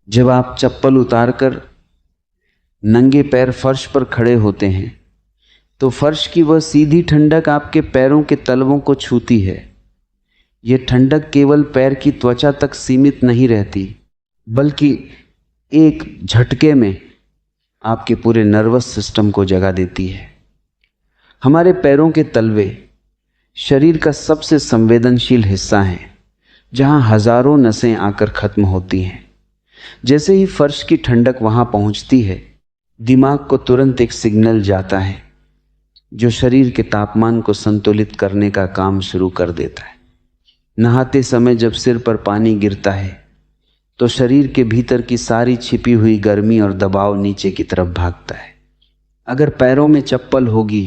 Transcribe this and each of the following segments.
जब आप चप्पल उतारकर नंगे पैर फर्श पर खड़े होते हैं तो फर्श की वह सीधी ठंडक आपके पैरों के तलवों को छूती है। यह ठंडक केवल पैर की त्वचा तक सीमित नहीं रहती, बल्कि एक झटके में आपके पूरे नर्वस सिस्टम को जगा देती है। हमारे पैरों के तलवे शरीर का सबसे संवेदनशील हिस्सा हैं, जहां हजारों नसें आकर खत्म होती हैं। जैसे ही फर्श की ठंडक वहां पहुंचती है, दिमाग को तुरंत एक सिग्नल जाता है जो शरीर के तापमान को संतुलित करने का काम शुरू कर देता है। नहाते समय जब सिर पर पानी गिरता है तो शरीर के भीतर की सारी छिपी हुई गर्मी और दबाव नीचे की तरफ भागता है। अगर पैरों में चप्पल होगी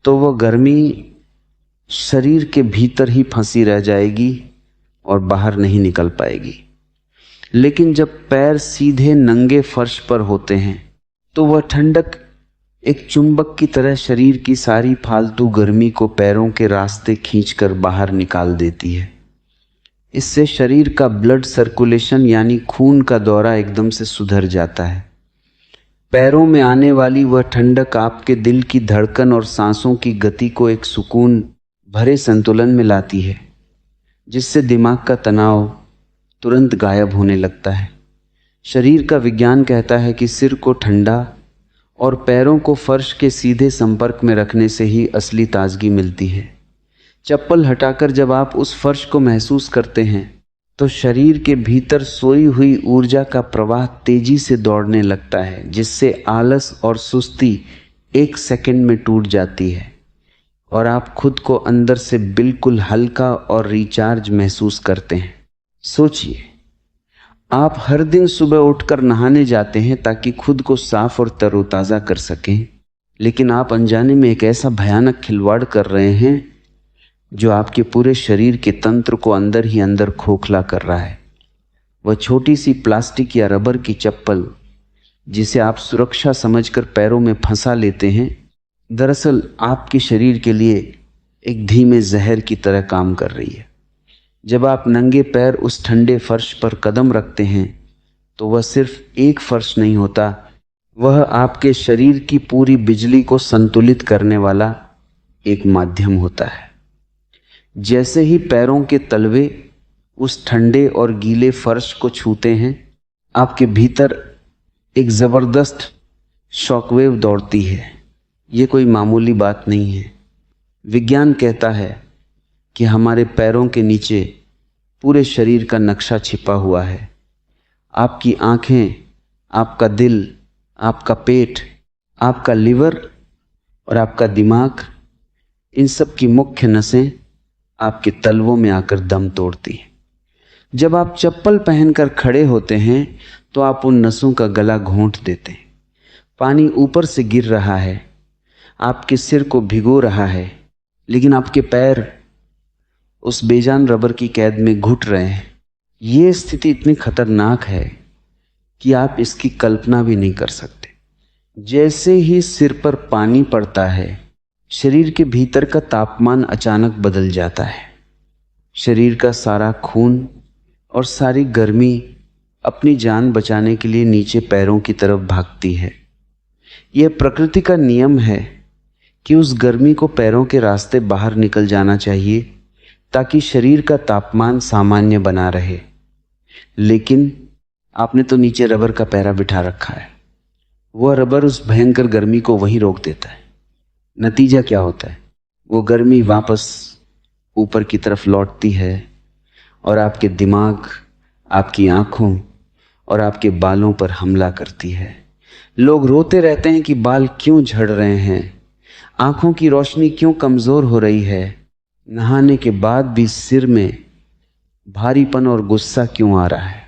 तो वह गर्मी शरीर के भीतर ही फंसी रह जाएगी और बाहर नहीं निकल पाएगी। लेकिन जब पैर सीधे नंगे फर्श पर होते हैं तो वह ठंडक एक चुंबक की तरह शरीर की सारी फालतू गर्मी को पैरों के रास्ते खींचकर बाहर निकाल देती है। इससे शरीर का ब्लड सर्कुलेशन यानी खून का दौरा एकदम से सुधर जाता है। पैरों में आने वाली वह ठंडक आपके दिल की धड़कन और सांसों की गति को एक सुकून भरे संतुलन में लाती है, जिससे दिमाग का तनाव तुरंत गायब होने लगता है। शरीर का विज्ञान कहता है कि सिर को ठंडा और पैरों को फर्श के सीधे संपर्क में रखने से ही असली ताजगी मिलती है। चप्पल हटाकर जब आप उस फर्श को महसूस करते हैं तो शरीर के भीतर सोई हुई ऊर्जा का प्रवाह तेजी से दौड़ने लगता है, जिससे आलस और सुस्ती एक सेकंड में टूट जाती है और आप खुद को अंदर से बिल्कुल हल्का और रिचार्ज महसूस करते हैं। सोचिए, आप हर दिन सुबह उठकर नहाने जाते हैं ताकि खुद को साफ और तरोताज़ा कर सकें, लेकिन आप अनजाने में एक ऐसा भयानक खिलवाड़ कर रहे हैं जो आपके पूरे शरीर के तंत्र को अंदर ही अंदर खोखला कर रहा है। वह छोटी सी प्लास्टिक या रबर की चप्पल जिसे आप सुरक्षा समझकर पैरों में फंसा लेते हैं, दरअसल आपके शरीर के लिए एक धीमे जहर की तरह काम कर रही है। जब आप नंगे पैर उस ठंडे फर्श पर कदम रखते हैं तो वह सिर्फ एक फर्श नहीं होता, वह आपके शरीर की पूरी बिजली को संतुलित करने वाला एक माध्यम होता है। जैसे ही पैरों के तलवे उस ठंडे और गीले फर्श को छूते हैं, आपके भीतर एक ज़बरदस्त शॉकवेव दौड़ती है। ये कोई मामूली बात नहीं है। विज्ञान कहता है कि हमारे पैरों के नीचे पूरे शरीर का नक्शा छिपा हुआ है। आपकी आँखें, आपका दिल, आपका पेट, आपका लिवर और आपका दिमाग, इन सब की मुख्य नसें आपके तलवों में आकर दम तोड़ती हैं। जब आप चप्पल पहनकर खड़े होते हैं तो आप उन नसों का गला घोंट देते हैं। पानी ऊपर से गिर रहा है, आपके सिर को भिगो रहा है, लेकिन आपके पैर उस बेजान रबर की कैद में घुट रहे हैं। ये स्थिति इतनी खतरनाक है कि आप इसकी कल्पना भी नहीं कर सकते। जैसे ही सिर पर पानी पड़ता है, शरीर के भीतर का तापमान अचानक बदल जाता है। शरीर का सारा खून और सारी गर्मी अपनी जान बचाने के लिए नीचे पैरों की तरफ भागती है। यह प्रकृति का नियम है कि उस गर्मी को पैरों के रास्ते बाहर निकल जाना चाहिए ताकि शरीर का तापमान सामान्य बना रहे। लेकिन आपने तो नीचे रबर का पैरा बिठा रखा है। वह रबर उस भयंकर गर्मी को वहीं रोक देता है। नतीजा क्या होता है? वो गर्मी वापस ऊपर की तरफ लौटती है और आपके दिमाग, आपकी आँखों और आपके बालों पर हमला करती है। लोग रोते रहते हैं कि बाल क्यों झड़ रहे हैं, आँखों की रोशनी क्यों कमज़ोर हो रही है, नहाने के बाद भी सिर में भारीपन और गुस्सा क्यों आ रहा है।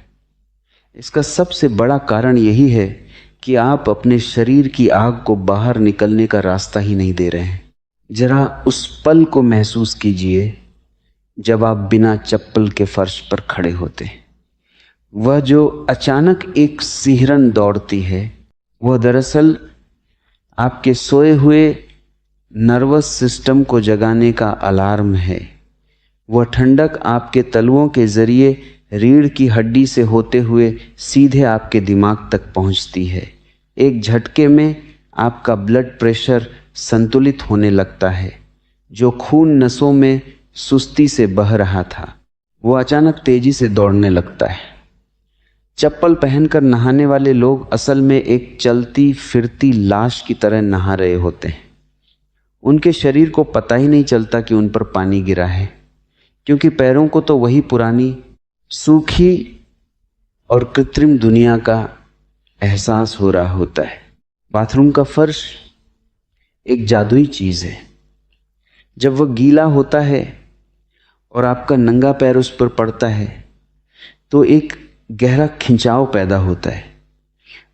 इसका सबसे बड़ा कारण यही है कि आप अपने शरीर की आग को बाहर निकलने का रास्ता ही नहीं दे रहे हैं। जरा उस पल को महसूस कीजिए जब आप बिना चप्पल के फर्श पर खड़े होते हैं। वह जो अचानक एक सिहरन दौड़ती है, वह दरअसल आपके सोए हुए नर्वस सिस्टम को जगाने का अलार्म है। वह ठंडक आपके तलवों के जरिए रीढ़ की हड्डी से होते हुए सीधे आपके दिमाग तक पहुंचती है। एक झटके में आपका ब्लड प्रेशर संतुलित होने लगता है। जो खून नसों में सुस्ती से बह रहा था वो अचानक तेजी से दौड़ने लगता है। चप्पल पहनकर नहाने वाले लोग असल में एक चलती फिरती लाश की तरह नहा रहे होते हैं। उनके शरीर को पता ही नहीं चलता कि उन पर पानी गिरा है, क्योंकि पैरों को तो वही पुरानी सूखी और कृत्रिम दुनिया का एहसास हो रहा होता है। बाथरूम का फर्श एक जादुई चीज है। जब वह गीला होता है और आपका नंगा पैर उस पर पड़ता है तो एक गहरा खिंचाव पैदा होता है।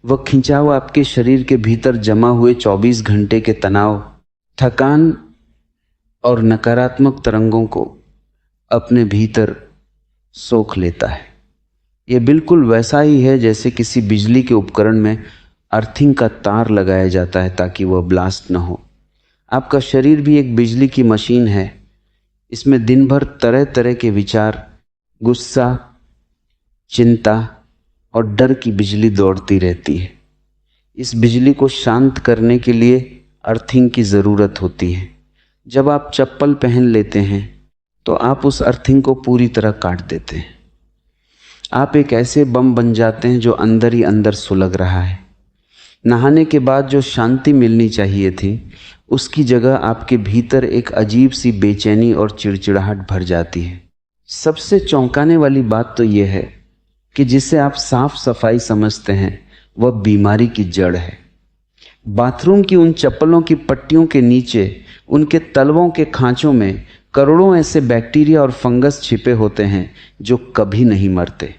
वह खिंचाव आपके शरीर के भीतर जमा हुए 24 घंटे के तनाव, थकान और नकारात्मक तरंगों को अपने भीतर सोख लेता है। यह बिल्कुल वैसा ही है जैसे किसी बिजली के उपकरण में अर्थिंग का तार लगाया जाता है ताकि वह ब्लास्ट न हो। आपका शरीर भी एक बिजली की मशीन है। इसमें दिन भर तरह तरह के विचार, गुस्सा, चिंता और डर की बिजली दौड़ती रहती है। इस बिजली को शांत करने के लिए अर्थिंग की ज़रूरत होती है। जब आप चप्पल पहन लेते हैं तो आप उस अर्थिंग को पूरी तरह काट देते हैं। आप एक ऐसे बम बन जाते हैं जो अंदर ही अंदर सुलग रहा है। नहाने के बाद जो शांति मिलनी चाहिए थी उसकी जगह आपके भीतर एक अजीब सी बेचैनी और चिड़चिड़ाहट भर जाती है। सबसे चौंकाने वाली बात तो यह है कि जिसे आप साफ सफाई समझते हैं वह बीमारी की जड़ है। बाथरूम की उन चप्पलों की पट्टियों के नीचे, उनके तलवों के खांचों में करोड़ों ऐसे बैक्टीरिया और फंगस छिपे होते हैं जो कभी नहीं मरते।